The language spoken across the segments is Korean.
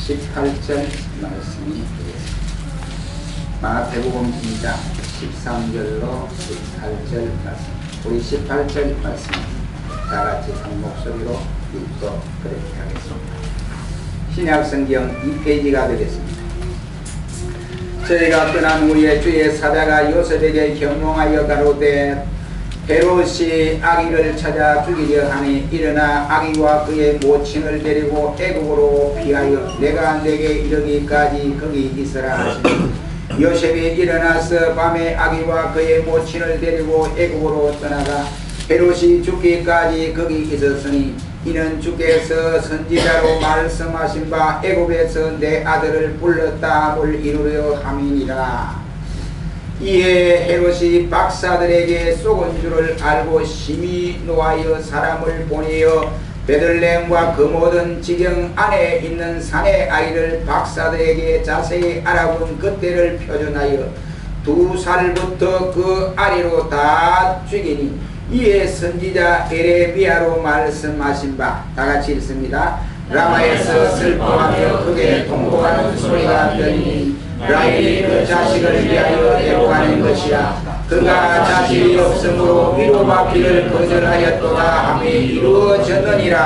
18절 말씀이 되겠습니다. 마태복음 2장 13절로 18절 말씀. 우리 18절 말씀 다같이 한 목소리로 읽고 그렇게 하겠습니다. 신약성경 2페이지가 되겠습니다. 저희가 떠난 후에 주의 사자가 요셉에게 경몽하여 가로되 헤롯이 아기를 찾아 죽이려 하니 일어나 아기와 그의 모친을 데리고 애국으로 피하여 내가 내게 이르기까지 거기 있으라 하시니 요셉이 일어나서 밤에 아기와 그의 모친을 데리고 애국으로 떠나가 헤롯이 죽기까지 거기 있었으니 이는 주께서 선지자로 말씀하신 바 애굽에서 내 아들을 불렀다함을 이루려 함이니라. 이에 헤롯이 박사들에게 쏘은 줄을 알고 심히 노하여 사람을 보내어 베들레헴과 그 모든 지경 안에 있는 산의 아이를 박사들에게 자세히 알아본 그때를 표준하여 2살부터 그 아래로 다 죽이니 이에 선지자 에레미야로 말씀하신 바 다같이 읽습니다. 라마에서 슬퍼하며 크게 통곡하는 소리가 들리니 라헬이 그 자식을 위하여 애곡하는 것이라. 그가 자식이 없으므로 위로받기를 거절하였도다 함이 이루어졌느니라.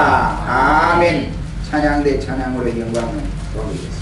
아멘. 찬양대 찬양으로 영광을 돌리겠습니다.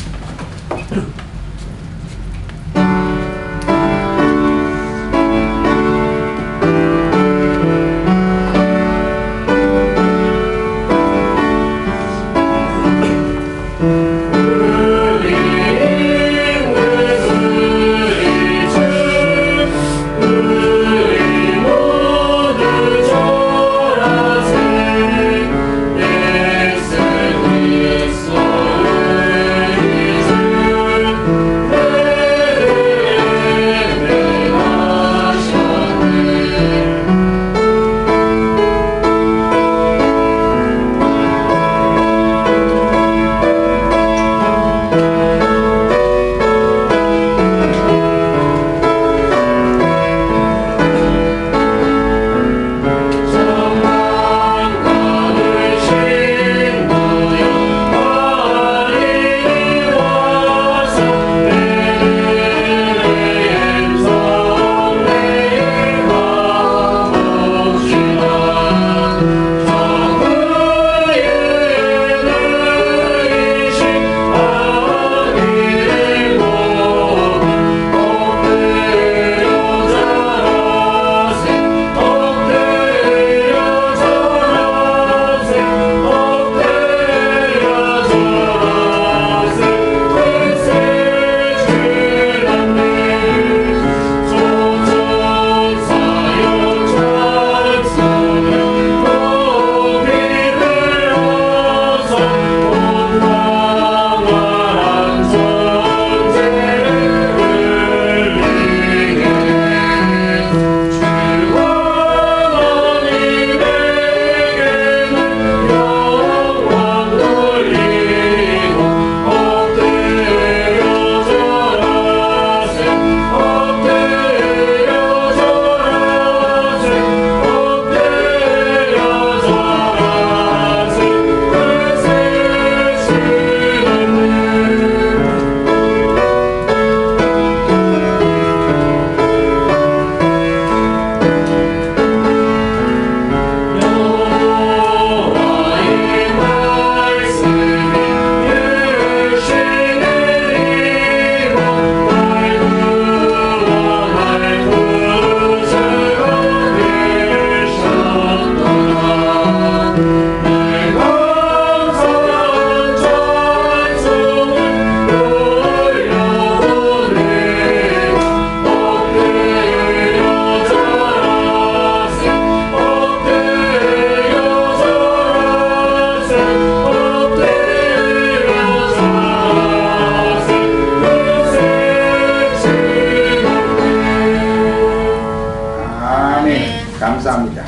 감사합니다.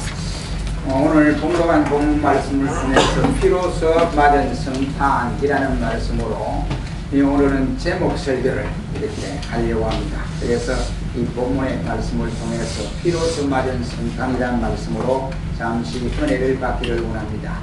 오늘 봉독한 본문 말씀을 통해서 피로써 맞은 성탄이라는 말씀으로 오늘은 제목 설교를 이렇게 하려고 합니다. 그래서 이 본문의 말씀을 통해서 피로써 맞은 성탄이라는 말씀으로 잠시 은혜를 받기를 원합니다.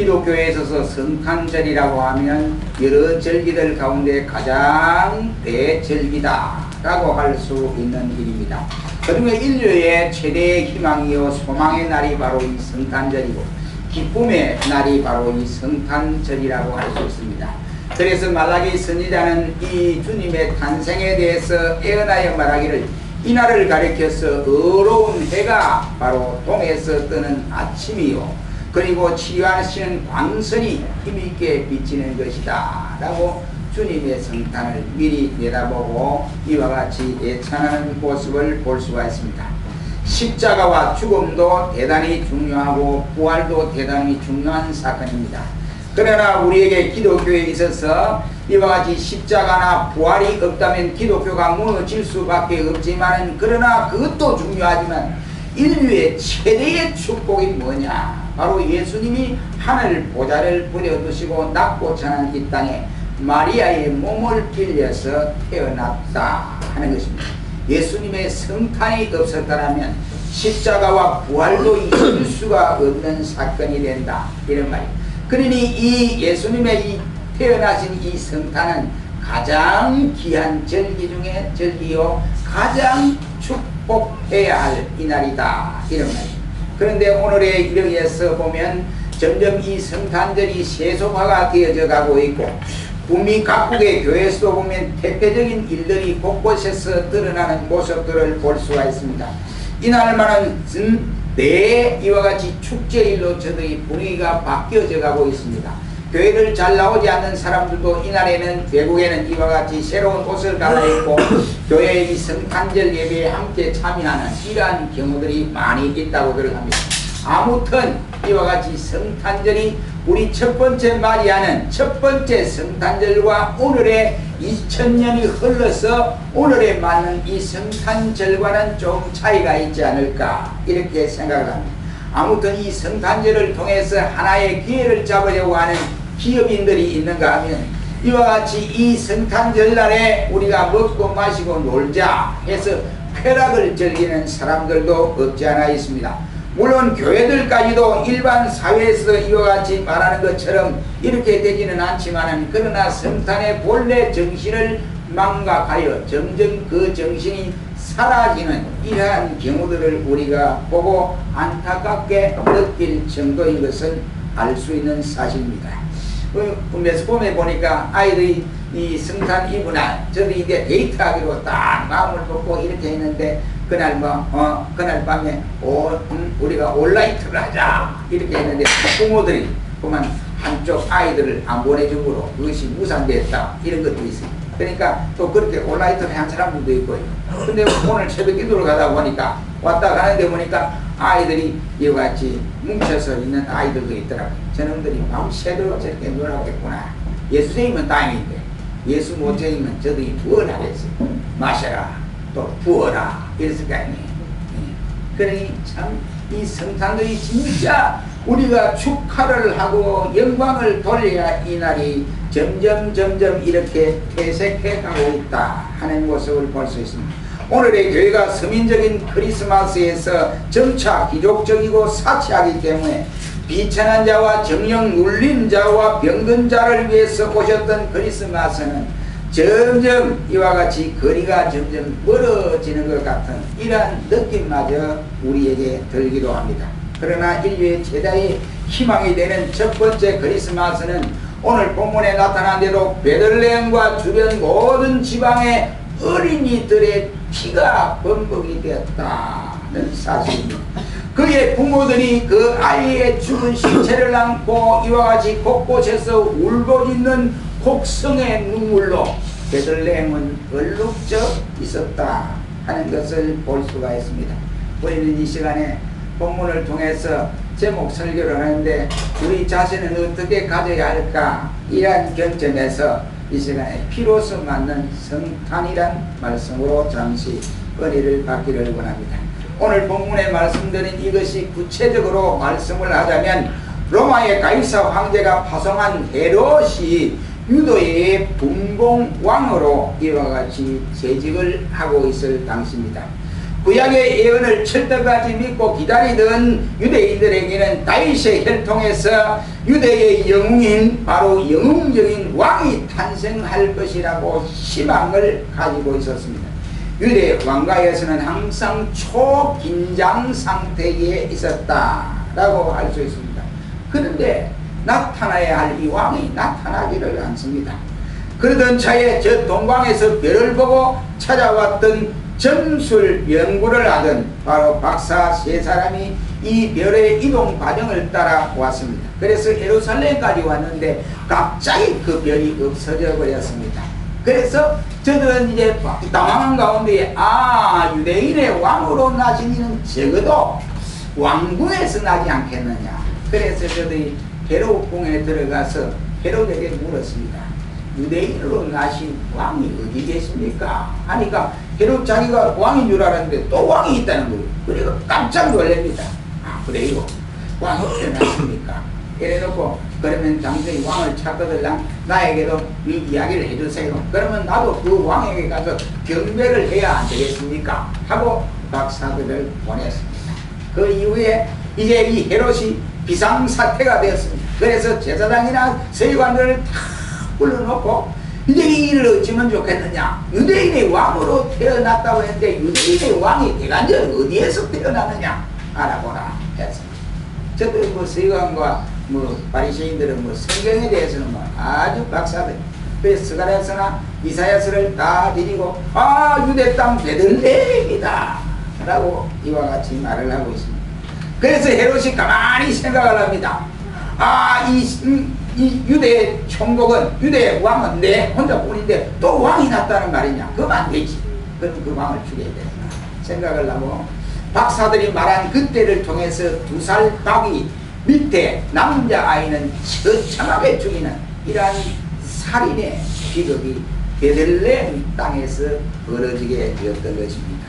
기독교에 있어서 성탄절이라고 하면 여러 절기들 가운데 가장 대절기다라고 할 수 있는 일입니다. 그중에 인류의 최대의 희망이요 소망의 날이 바로 이 성탄절이고 기쁨의 날이 바로 이 성탄절이라고 할 수 있습니다. 그래서 말라기 선지자는 이 주님의 탄생에 대해서 애언하여 말하기를 이날을 가리켜서 어려운 해가 바로 동에서 뜨는 아침이요 그리고 치유하시는 광선이 힘있게 비치는 것이다 라고 주님의 성탄을 미리 내다보고 이와 같이 예찬하는 모습을 볼 수가 있습니다. 십자가와 죽음도 대단히 중요하고 부활도 대단히 중요한 사건입니다. 그러나 우리에게 기독교에 있어서 이와 같이 십자가나 부활이 없다면 기독교가 무너질 수밖에 없지만 그러나 그것도 중요하지만 인류의 최대의 축복이 뭐냐? 바로 예수님이 하늘 보좌를 부려두시고 낮고 찬한 이 땅에 마리아의 몸을 빌려서 태어났다 하는 것입니다. 예수님의 성탄이 없었다면 십자가와 부활도 이룰 수가 없는 사건이 된다 이런 말입니다. 그러니 이 예수님의 이 태어나신 이 성탄은 가장 귀한 절기 중에 절기요 가장 축복해야 할 이날이다 이런 말입니다. 그런데 오늘의 이력에서 보면 점점 이 성탄절이 세속화가 되어져 가고 있고 북미 각국의 교회에서도 보면 대표적인 일들이 곳곳에서 드러나는 모습들을 볼 수가 있습니다. 이날만은 이와 같이 축제일로 저들이 분위기가 바뀌어져 가고 있습니다. 교회를 잘 나오지 않는 사람들도 이날에는 외국에는 이와 같이 새로운 옷을 갈아입고 교회의 성탄절 예배에 함께 참여하는 이러한 경우들이 많이 있다고 들어갑니다. 아무튼 이와 같이 성탄절이 우리 첫 번째 마리아는 첫 번째 성탄절과 오늘의 2000년이 흘러서 오늘에 맞는 이 성탄절과는 좀 차이가 있지 않을까 이렇게 생각을 합니다. 아무튼 이 성탄절을 통해서 하나의 기회를 잡으려고 하는 기업인들이 있는가 하면 이와 같이 이 성탄절날에 우리가 먹고 마시고 놀자 해서 쾌락을 즐기는 사람들도 없지 않아 있습니다. 물론 교회들까지도 일반 사회에서 이와 같이 말하는 것처럼 이렇게 되지는 않지만 그러나 성탄의 본래 정신을 망각하여 점점 그 정신이 사라지는 이러한 경우들을 우리가 보고 안타깝게 느낄 정도인 것을 알 수 있는 사실입니다. 매스컴에 보니까 아이들이 이 성탄 이브날 저들이 이제 데이트하기로 딱 마음을 먹고 이렇게 했는데 그날 그날 밤에 우리가 온라이트를 하자 이렇게 했는데 부모들이 그만 한쪽 아이들을 안 보내주므로 그것이 무산됐다 이런 것도 있어요. 그러니까 또 그렇게 온라이트를 한 사람들도 있고요. 근데 오늘 새벽 기도를 가다 보니까 왔다 가는데 보니까 아이들이 이와 같이 뭉쳐서 있는 아이들도 있더라고요. 저놈들이 밤새도록 저렇게 놀라고 했구나. 예수님은 다행인데 예수 모처이면 저들이 부어나겠어요. 마셔라 또 부어라 이랬을 거 아니에요. 그러니 참 이 성탄절이 진짜 우리가 축하를 하고 영광을 돌려야 이 날이 점점 이렇게 퇴색해 가고 있다 하는 모습을 볼 수 있습니다. 오늘의 교회가 서민적인 크리스마스에서 점차 기독적이고 사치하기 때문에 비천한 자와 정령 눌린 자와 병든 자를 위해서 오셨던 크리스마스는 점점 이와 같이 거리가 점점 멀어지는 것 같은 이러한 느낌마저 우리에게 들기도 합니다. 그러나 인류의 최다의 희망이 되는 첫 번째 크리스마스는 오늘 본문에 나타난 대로 베들레헴과 주변 모든 지방의 어린이들의 피가 범벅이 되었다는 사실입니다. 그의 부모들이 그 아이의 죽은 시체를 안고 이와 같이 곳곳에서 울고짖는 곡성의 눈물로 베들레헴은 얼룩져 있었다 하는 것을 볼 수가 있습니다. 우리는 이 시간에 본문을 통해서 제목 설교를 하는데 우리 자신은 어떻게 가져야 할까 이러한 경점에서 이 시간에 피로서 맞는 성탄이란 말씀으로 잠시 은혜를 받기를 원합니다. 오늘 본문에 말씀드린 이것이 구체적으로 말씀을 하자면 로마의 가이사 황제가 파송한 헤롯이 유도의 분봉왕으로 이와 같이 재직을 하고 있을 당시입니다. 구약의 예언을 철떡같이 믿고 기다리던 유대인들에게는 다윗의 혈통에서 유대의 영웅인 바로 영웅적인 왕이 탄생할 것이라고 희망을 가지고 있었습니다. 유대 왕가에서는 항상 초긴장 상태에 있었다라고 할 수 있습니다. 그런데 나타나야 할 이 왕이 나타나지를 않습니다. 그러던 차에 저 동방에서 별을 보고 찾아왔던 점술 연구를 하던 바로 박사 세 사람이 이 별의 이동 과정을 따라 왔습니다. 그래서 예루살렘까지 왔는데 갑자기 그 별이 없어져 버렸습니다. 그래서 저들은 이제 당황한 가운데 유대인의 왕으로 나신 이는 적어도 왕궁에서 나지 않겠느냐. 그래서 저들이 헤롯궁에 들어가서 헤롯에게 물었습니다. 유대인으로 나신 왕이 어디 계십니까? 하니까 헤롯 자기가 왕인 줄 알았는데 또 왕이 있다는 거예요. 그래서 깜짝 놀랍니다. 그래요? 왕이 어떻게 났습니까? 이래놓고 그러면 당신이 왕을 찾거들랑 나에게도 이 이야기를 해주세요. 그러면 나도 그 왕에게 가서 경배를 해야 안 되겠습니까? 하고 박사들을 보냈습니다. 그 이후에 이제 이 헤롯이 비상사태가 되었습니다. 그래서 제사장이나 서기관들을 다 불러놓고 이제 이 일을 어찌면 좋겠느냐. 유대인의 왕으로 태어났다고 했는데 유대인의 왕이 대간절 어디에서 태어났느냐 알아보라 했습니다. 저들 서기관과 바리새인들은 성경에 대해서는 아주 박사들. 그래서 스가랴서나 이사야서를 다 드리고 유대 땅 베들레헴이다 라고 이와 같이 말을 하고 있습니다. 그래서 헤롯이 가만히 생각을 합니다. 이 유대 총독은, 유대 왕은 내 혼자뿐인데 또 왕이 났다는 말이냐. 그럼 안 되지. 그럼 그 왕을 죽여야 된다 생각을 하고 박사들이 말한 그때를 통해서 2살 박이 밑에 남자아이는 처참하게 죽이는 이러한 살인의 비극이 베들레헴 땅에서 벌어지게 되었던 것입니다.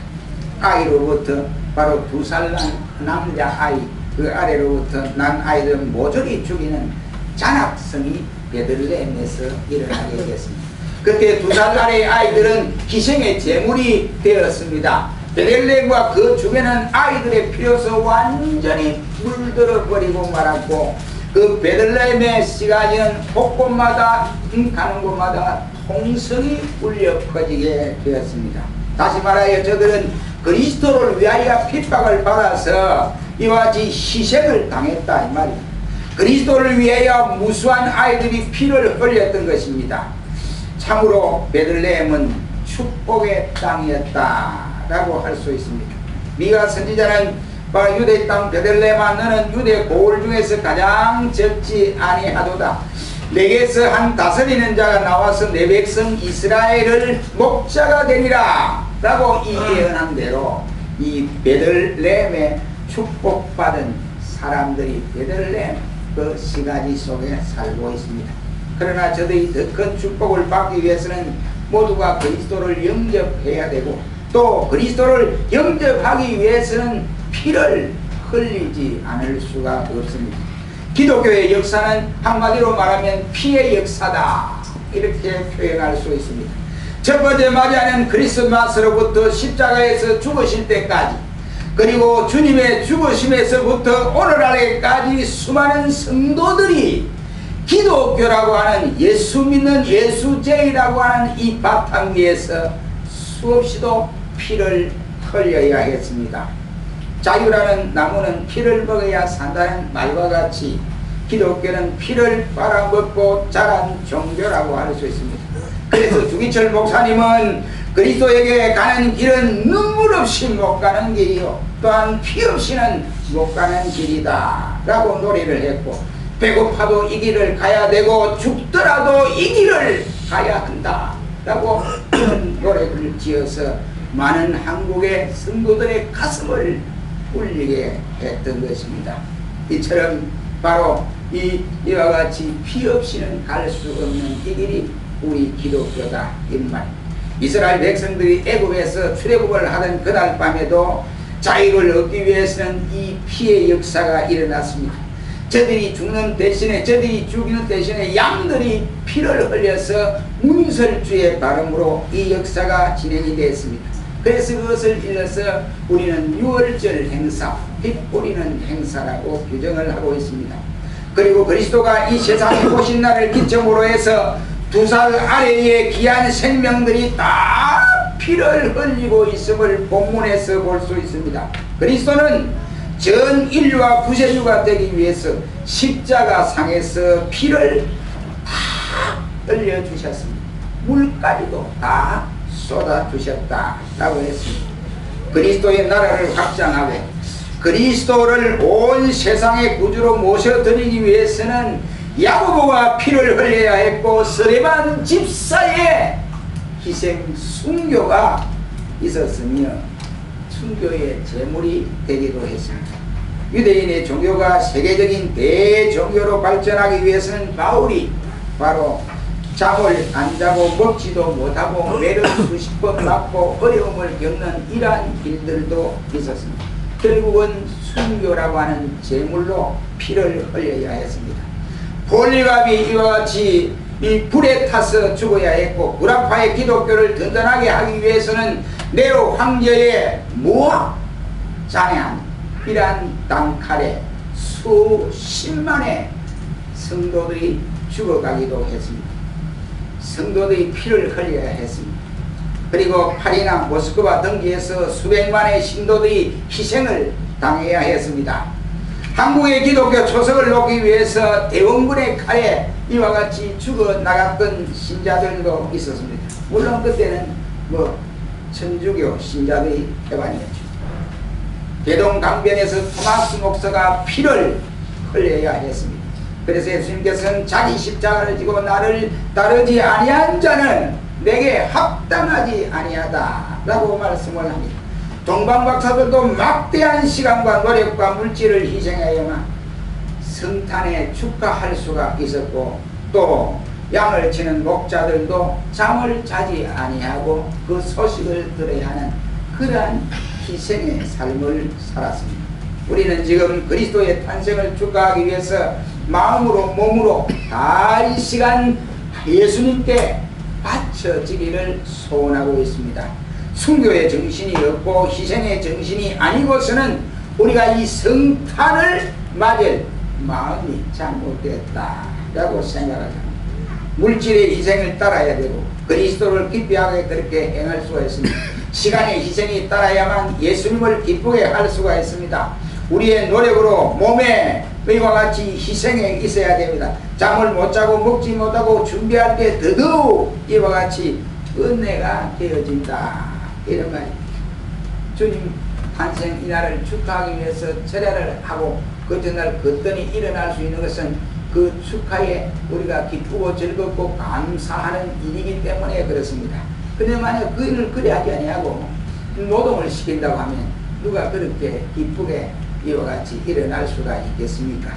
아이로부터 바로 2살 난 남자아이 그 아래로부터 난 아이들은 모조리 죽이는 잔악성이 베들레헴에서 일어나게 됐습니다. 그때 2살 아래의 아이들은 희생의 제물이 되었습니다. 베들레헴과 그 주변은 아이들의 피로서 완전히 물들어 버리고 말았고 그 베들레헴의 시가지는 곳곳마다 가는 곳마다 통성이 울려 퍼지게 되었습니다. 다시 말하여 저들은 그리스도를 위하여 핍박을 받아서 이와 같이 희생을 당했다 이 말입니다. 그리스도를 위하여 무수한 아이들이 피를 흘렸던 것입니다. 참으로 베들레헴은 축복의 땅이었다 라고 할 수 있습니다. 미가 선지자는 유대 땅 베들레헴아 너는 유대 고을 중에서 가장 적지 아니하도다. 내게서 한 다스리는 자가 나와서 내 백성 이스라엘을 목자가 되리라 라고 이 예언한 대로 이 베들레헴에 축복받은 사람들이 베들레헴 그 시가지 속에 살고 있습니다. 그러나 저들이 더 큰 축복을 받기 위해서는 모두가 그리스도를 영접해야 되고 또 그리스도를 영접하기 위해서는 피를 흘리지 않을 수가 없습니다. 기독교의 역사는 한마디로 말하면 피의 역사다 이렇게 표현할 수 있습니다. 첫 번째 맞이하는 크리스마스로부터 십자가에서 죽으실 때까지 그리고 주님의 죽으심에서부터 오늘날에까지 수많은 성도들이 기독교라고 하는 예수 믿는 예수제이라고 하는 이 바탕 위에서 수없이도 피를 흘려야 했습니다. 자유라는 나무는 피를 먹어야 산다는 말과 같이 기독교는 피를 빨아먹고 자란 종교라고 할 수 있습니다. 그래서 주기철 목사님은 그리스도에게 가는 길은 눈물 없이 못 가는 길이요 또한 피 없이는 못 가는 길이다 라고 노래를 했고 배고파도 이 길을 가야 되고 죽더라도 이 길을 가야 한다 라고 그런 노래를 지어서 많은 한국의 성도들의 가슴을 울리게 했던 것입니다. 이처럼 바로 이와 같이 피 없이는 갈 수 없는 이 길이 우리 기독교다 이 말. 이스라엘 백성들이 애굽에서 출애굽을 하던 그날 밤에도 자유를 얻기 위해서는 이 피의 역사가 일어났습니다. 저들이 죽는 대신에 저들이 죽이는 대신에 양들이 피를 흘려서 문설주의 발음으로 이 역사가 진행이 됐습니다. 그래서 그것을 일러서 우리는 유월절 행사, 빛 뿌리는 행사라고 규정을 하고 있습니다. 그리고 그리스도가 이 세상에 오신 날을 기점으로 해서 2살 아래의 귀한 생명들이 다 피를 흘리고 있음을 본문에서 볼 수 있습니다. 그리스도는 전 인류와 구세주가 되기 위해서 십자가 상에서 피를 다 흘려주셨습니다. 물까지도 다 쏟아주셨다라고 했습니다. 그리스도의 나라를 확장하고 그리스도를 온 세상의 구주로 모셔드리기 위해서는 야고보가 피를 흘려야 했고 스데반 집사의 희생 순교가 있었으며 순교의 제물이 되기도 했습니다. 유대인의 종교가 세계적인 대종교로 발전하기 위해서는 바울이 바로 잠을 안 자고 먹지도 못하고 매를 수십 번 맞고 어려움을 겪는 이러한 일들도 있었습니다. 결국은 순교라고 하는 제물로 피를 흘려야 했습니다. 폴리갑이 이와 같이 이 불에 타서 죽어야 했고 구라파의 기독교를 든든하게 하기 위해서는 네로 황제의 잔해한 이러한 단칼에 수십만의 성도들이 죽어가기도 했습니다. 성도들이 피를 흘려야 했습니다. 그리고 파리나 모스크바 등지에서 수백만의 신도들이 희생을 당해야 했습니다. 한국의 기독교 초석을 놓기 위해서 대원군의 칼에 이와 같이 죽어나갔던 신자들도 있었습니다. 물론 그때는 천주교 신자들이 태반이었죠. 대동강변에서 토마스 목사가 피를 흘려야 했습니다. 그래서 예수님께서는 자기 십자가를 지고 나를 따르지 아니한 자는 내게 합당하지 아니하다 라고 말씀을 합니다. 동방박사들도 막대한 시간과 노력과 물질을 희생하여만 성탄에 축하할 수가 있었고 또 양을 치는 목자들도 잠을 자지 아니하고 그 소식을 들어야 하는 그러한 희생의 삶을 살았습니다. 우리는 지금 그리스도의 탄생을 축하하기 위해서 마음으로 몸으로 다 이 시간 예수님께 바쳐지기를 소원하고 있습니다. 순교의 정신이 없고 희생의 정신이 아니고서는 우리가 이 성탄을 맞을 마음이 잘못됐다라고 생각합니다. 물질의 희생을 따라야 되고 그리스도를 기쁘게 그렇게 행할 수가 있습니다. 시간의 희생이 따라야만 예수님을 기쁘게 할 수가 있습니다. 우리의 노력으로 몸에 이와 같이 희생에 있어야 됩니다. 잠을 못 자고 먹지 못하고 준비할 때 더더욱 이와 같이 은혜가 되어진다 이런 말입니다. 주님 탄생 이날을 축하하기 위해서 철야를 하고 그 전날 거뜬히 일어날 수 있는 것은 그 축하에 우리가 기쁘고 즐겁고 감사하는 일이기 때문에 그렇습니다. 근데 만약 그 일을 그래 하지 아니하고 노동을 시킨다고 하면 누가 그렇게 기쁘게 이와 같이 일어날 수가 있겠습니까?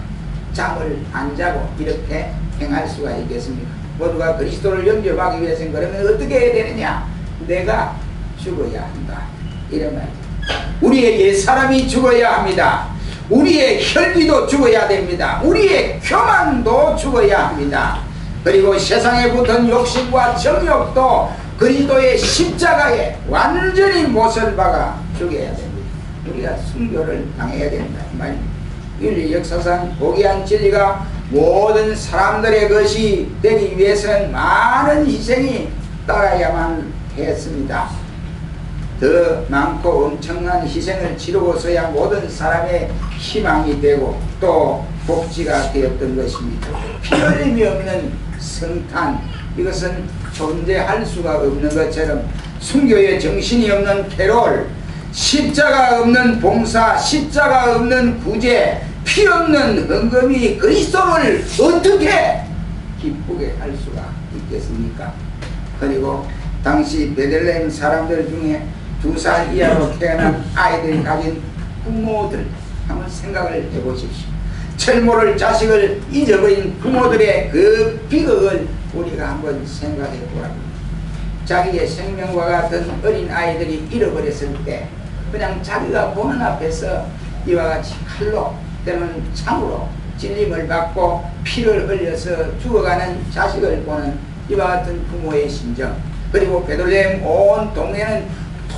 잠을 안 자고 이렇게 행할 수가 있겠습니까? 모두가 그리스도를 영접하기 위해서는 그러면 어떻게 해야 되느냐? 내가 죽어야 한다 이런 말입니다. 우리의 옛사람이 죽어야 합니다. 우리의 혈기도 죽어야 됩니다. 우리의 교만도 죽어야 합니다. 그리고 세상에 붙은 욕심과 정욕도 그리스도의 십자가에 완전히 못을 박아 죽여야 됩니다. 우리가 순교를 당해야 된다 이 말입니다. 윤리 역사상 고귀한 진리가 모든 사람들의 것이 되기 위해서는 많은 희생이 따라야만 했습니다. 더 많고 엄청난 희생을 치르고서야 모든 사람의 희망이 되고 또 복지가 되었던 것입니다. 피흘림이 없는 성탄, 이것은 존재할 수가 없는 것처럼 순교의 정신이 없는 캐롤, 십자가 없는 봉사, 십자가 없는 구제, 피 없는 헌금이 그리스도를 어떻게 기쁘게 할 수가 있겠습니까? 그리고 당시 베들레헴 사람들 중에 2살 이하로 태어난 아이들이 가진 부모들 한번 생각을 해보십시오. 철모를 자식을 잊어버린 부모들의 그 비극을 우리가 한번 생각해 보라고. 자기의 생명과 같은 어린 아이들이 잃어버렸을 때 그냥 자기가 보는 앞에서 이와 같이 칼로 때는 창으로 찔림을 받고 피를 흘려서 죽어가는 자식을 보는 이와 같은 부모의 심정, 그리고 베들레헴 온 동네는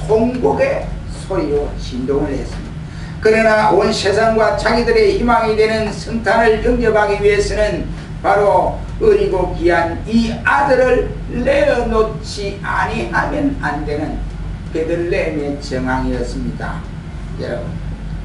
통곡의 소리로 진동을 했습니다. 그러나 온 세상과 자기들의 희망이 되는 성탄을 영접하기 위해서는 바로 어리고 귀한 이 아들을 내어놓지 아니하면 안 되는 베들레헴의 정황이었습니다. 여러분,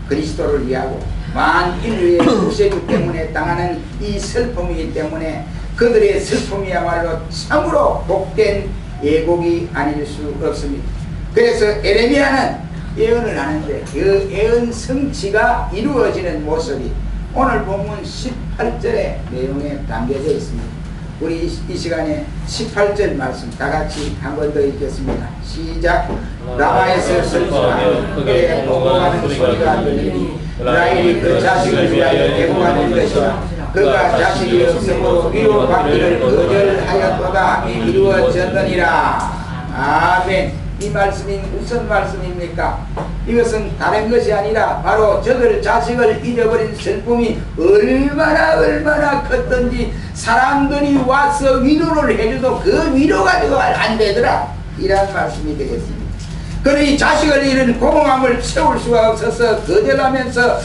그리스도를 위하고 만인류의 구세주 때문에 당하는 이 슬픔이기 때문에 그들의 슬픔이야말로 참으로 복된 예곡이 아닐 수 없습니다. 그래서 에레미야는 예언을 하는데 그 예언 성취가 이루어지는 모습이 오늘 본문 18절의 내용에 담겨져 있습니다. 우리 이 시간에 18절 말씀 다같이 한 번 더 읽겠습니다. 시작. 라마에서 슬퍼하며 그의 애곡하는 소리가 들리니 라헬이 그 자식을 위하여 애곡하는 것이라. 그가 자식이 없으므로 위로받기를 거절하였도다. 이루어졌느니라. 아멘. 이 말씀이 무슨 말씀입니까? 이것은 다른 것이 아니라 바로 저들 자식을 잃어버린 슬픔이 얼마나 컸던지 사람들이 와서 위로를 해줘도 그 위로 가지고 안 되더라, 이런 말씀이 되겠습니다. 그러니 자식을 잃은 공허함을 채울 수가 없어서 거절하면서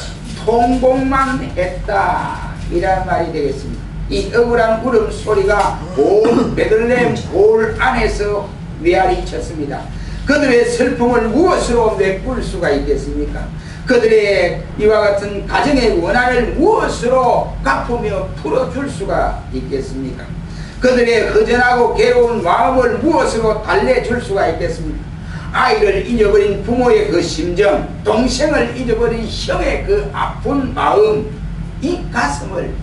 통곡만 했다, 이란 말이 되겠습니다. 이 억울한 울음소리가 온 베들레헴 골 안에서 메아리쳤습니다. 그들의 슬픔을 무엇으로 메꿀 수가 있겠습니까? 그들의 이와 같은 가정의 원한을 무엇으로 갚으며 풀어줄 수가 있겠습니까? 그들의 허전하고 괴로운 마음을 무엇으로 달래줄 수가 있겠습니까? 아이를 잊어버린 부모의 그 심정, 동생을 잊어버린 형의 그 아픈 마음, 이 가슴을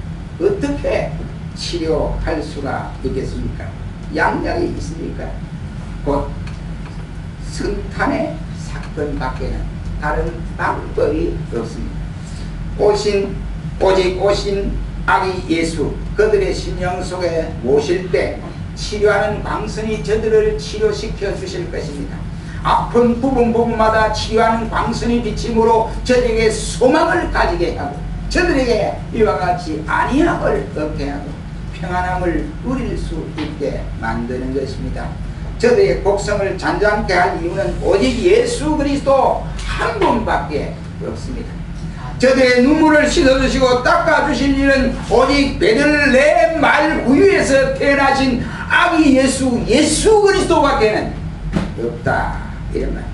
어떻게 치료할 수가 있겠습니까? 양약이 있습니까? 곧 성탄의 사건 밖에는 다른 방법이 없습니다. 오직 오신 아기 예수, 그들의 심령 속에 모실 때 치료하는 광선이 저들을 치료시켜 주실 것입니다. 아픈 부분마다 치료하는 광선이 비침으로 저들에게 소망을 가지게 하고 저들에게 이와 같이 안위함을 얻게 하고 평안함을 누릴 수 있게 만드는 것입니다. 저들의 곡성을 잔잔케 할 이유는 오직 예수 그리스도 한 분밖에 없습니다. 저들의 눈물을 씻어주시고 닦아주실 일은 오직 베들레헴 말구유에서 태어나신 아기 예수 그리스도밖에는 없다, 이런 말.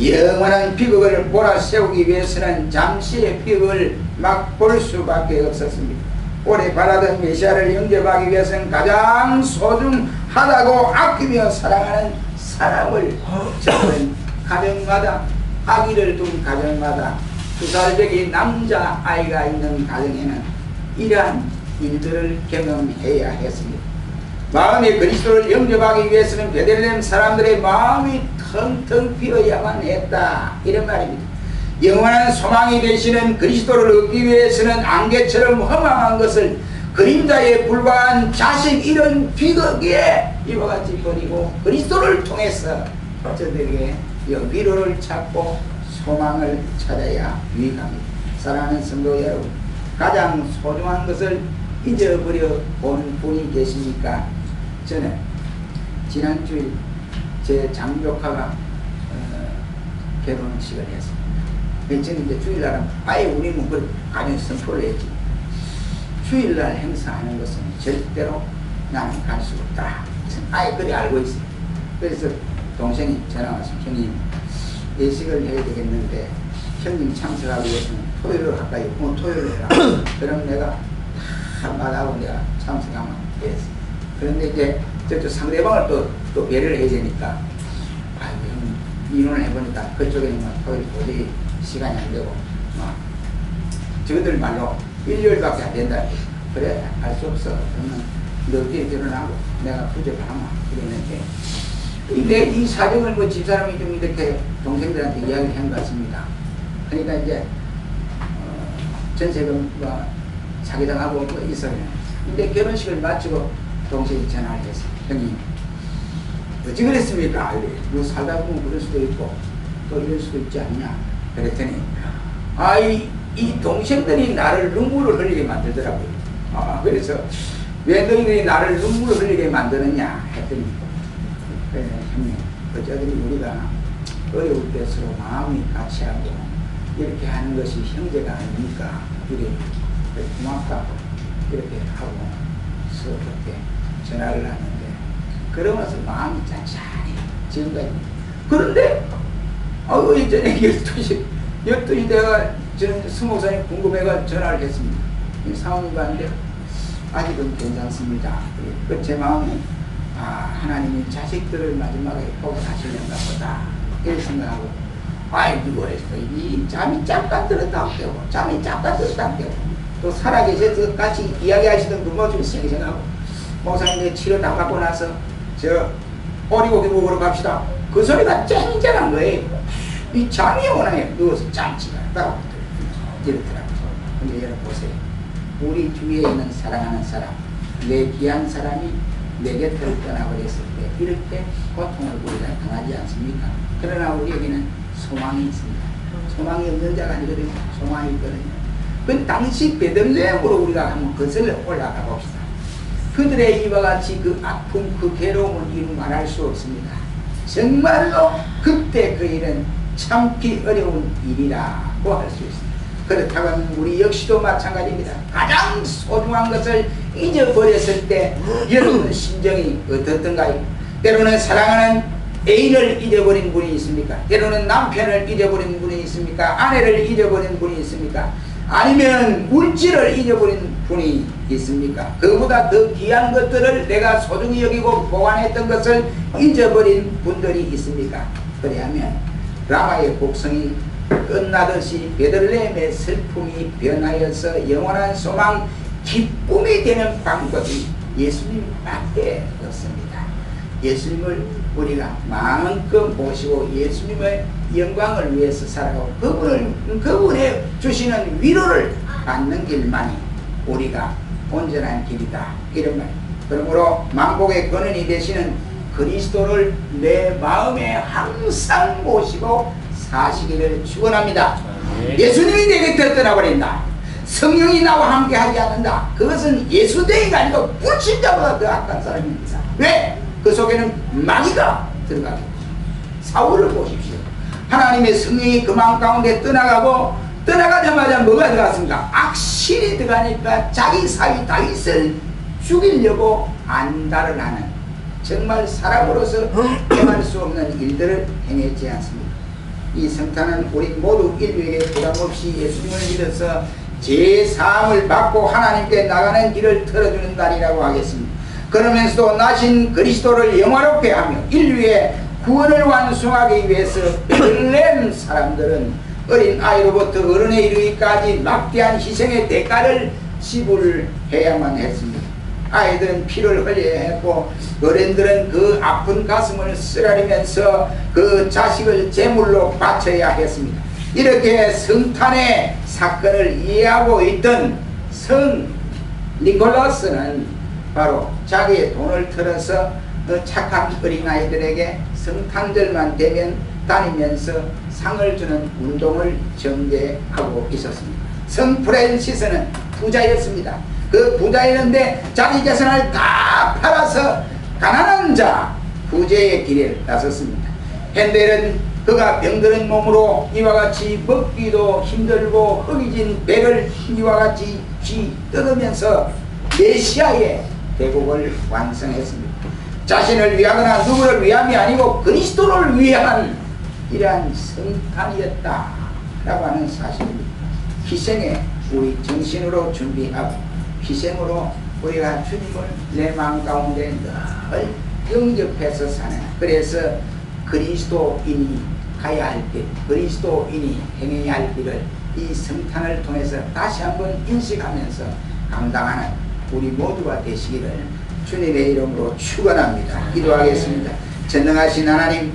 영원한 비극을 몰아세우기 위해서는 잠시의 비극을 맛볼 수밖에 없었습니다. 오래 바라던 메시아를 영접하기 위해서는 가장 소중하다고 아끼며 사랑하는 사람을 저는 가정마다, 아기를 둔 가정마다 2살배기 남자아이가 있는 가정에는 이러한 일들을 경험해야 했습니다. 마음의 그리스도를 영접하기 위해서는 베들레헴 사람들의 마음이 텅텅 비어야만 했다, 이런 말입니다. 영원한 소망이 되시는 그리스도를 얻기 위해서는 안개처럼 허망한 것을 그림자에 불과한 자식 이런 비극에 이와 같이 버리고 그리스도를 통해서 저들에게 위로를 찾고 소망을 찾아야 유익합니다. 사랑하는 성도 여러분, 가장 소중한 것을 잊어버려 본 분이 계십니까? 저는 지난 주일 제 장조카가 결혼식을 했습니다. 저는 이제 주일날은 아예 우리는 그걸 가정 선포를 했지. 주일날 행사하는 것은 절대로 나는 갈 수 없다. 아예 그래 알고 있어요. 그래서 동생이 전화 와서 형님 예식을 해야 되겠는데 형님 참석하기 위해서는 토요일로 할까요? 토요일로 해라. 그럼 내가 한마디하고 내가 참석하면 되겠어. 그런데 이제 저쪽 상대방을 또 배려를 해야 되니까 아이고 형 인원을 해보니까 그쪽에는 토요일 도저히 시간이 안 되고 저들 말로 일요일밖에 안 된다. 그래 알 수 없어. 그러면 너 뒤에 결혼하고 내가 부적을 하마 그랬는데 이 사정을 뭐 집사람이 좀 이렇게 동생들한테 이야기를 한 것 같습니다. 그러니까 이제 전세금과 사기당하고 뭐 있어요. 근데 결혼식을 마치고 동생이 전화를 했어. 형님 어찌 그랬습니까? 뭐 살다 보면 그럴 수도 있고 또 이럴 수도 있지 않냐. 그랬더니 이 동생들이 나를 눈물을 흘리게 만들더라고요. 그래서 왜 너희들이 나를 눈물을 흘리게 만드느냐 했더니 그래 형님 어쩌더니 우리가 어려울 때 서로 마음이 같이 하고 이렇게 하는 것이 형제가 아닙니까? 우리 고맙다고 이렇게 하고 서로 그렇게 전화를 하는데, 그러면서 마음이 짠짠해 지금까지. 그런데 이 저녁 12시 내가 저는 스모사님 궁금해가 전화를 했습니다. 이 상황이 봤는데 아직은 괜찮습니다. 그 제 마음이 하나님이 자식들을 마지막에 보고 하시는가 보다 이렇게 생각하고, 누구 했어? 이 잠이 잠깐 들었다 깨고 잠이 잠깐 들었다 깨고 또 살아계셔서 같이 이야기하시던 그 모습이 생각하고, 목사님 치료 다 받고 나서 저 오리고기 먹으러 갑시다. 그 소리가 쨍쨍한 거예요. 이 잠이 오나요? 누워서 잠지가 있다고 이렇더라고요. 근데 여러분 보세요. 우리 주위에 있는 사랑하는 사람, 내 귀한 사람이 내 곁을 떠나버렸을 때 이렇게 고통을 우리가 당하지 않습니까? 그러나 우리에게는 소망이 있습니다. 소망이 없는 자가 아니거든요. 소망이 있거든요. 그 당시 베들레헴으로 우리가 한번 거슬러 올라가 봅시다. 그들의 이와 같이 그 아픔, 그 괴로움은 이루 말할 수 없습니다. 정말로 그때 그 일은 참기 어려운 일이라고 할 수 있습니다. 그렇다면 우리 역시도 마찬가지입니다. 가장 소중한 것을 잊어버렸을 때 여러분 심정이 어떻던가요? 때로는 사랑하는 애인을 잊어버린 분이 있습니까? 때로는 남편을 잊어버린 분이 있습니까? 아내를 잊어버린 분이 있습니까? 아니면 물질을 잊어버린 분이 있습니까? 그보다 더 귀한 것들을 내가 소중히 여기고 보관했던 것을 잊어버린 분들이 있습니까? 그래야면 라마의 곡성이 끝나듯이 베들레헴의 슬픔이 변하여서 영원한 소망, 기쁨이 되는 방법이 예수님밖에 없습니다. 예수님을 우리가 마음껏 모시고 예수님의 영광을 위해서 살아가고 그분의 주시는 위로를 받는 길만이 우리가 온전한 길이다, 이런 말. 그러므로 만복의 근원이 되시는 그리스도를 내 마음에 항상 모시고 사시기를 축원합니다. 예수님이 내 곁을 떠나버린다, 성령이 나와 함께 하지 않는다, 그것은 예수대의가 아니고 불신자보다 더 악한 사람입니다. 왜? 그 속에는 마귀가 들어가고, 사울을 보십시오. 하나님의 성령이 그 마음 가운데 떠나가자마자 뭐가 들어갔습니까? 악신이 들어가니까 자기 사위 다윗을 죽이려고 안달을 하는, 정말 사람으로서 행할 수 없는 일들을 행했지 않습니까? 이 성탄은 우리 모두 인류에게 부담없이 예수님을 믿어서 제사함을 받고 하나님께 나가는 길을 털어주는 날이라고 하겠습니다. 그러면서도 나신 그리스도를 영화롭게 하며 인류의 구원을 완성하기 위해서 베들레헴 사람들은 어린 아이로부터 어른에 이르기까지 막대한 희생의 대가를 지불해야만 했습니다. 아이들은 피를 흘려야 했고 어른들은 그 아픈 가슴을 쓰라리면서 그 자식을 제물로 바쳐야 했습니다. 이렇게 성탄의 사건을 이해하고 있던 성 니콜라스는 바로 자기의 돈을 털어서 착한 어린아이들에게 성탄절만 되면 다니면서 상을 주는 운동을 전개하고 있었습니다. 성 프랜시스는 부자였습니다. 그 부자였는데 자기 재산을 다 팔아서 가난한 자 부재의 길에 나섰습니다. 헨델은 그가 병드는 몸으로 이와 같이 먹기도 힘들고 허기진 배를 이와 같이 뜯으면서 메시아의 대곡을 완성했습니다. 자신을 위하거나 누구를 위함이 아니고 그리스도를 위한 이러한 성탄이었다 라고 하는 사실입니다. 희생에 우리 정신으로 준비하고 희생으로 우리가 주님을 내 마음 가운데 늘 영접해서 사는, 그래서 그리스도인이 가야 할 길, 그리스도인이 행해야 할 길을 이 성탄을 통해서 다시 한번 인식하면서 감당하는 우리 모두가 되시기를 주님의 이름으로 축원합니다. 기도하겠습니다. 전능하신 하나님,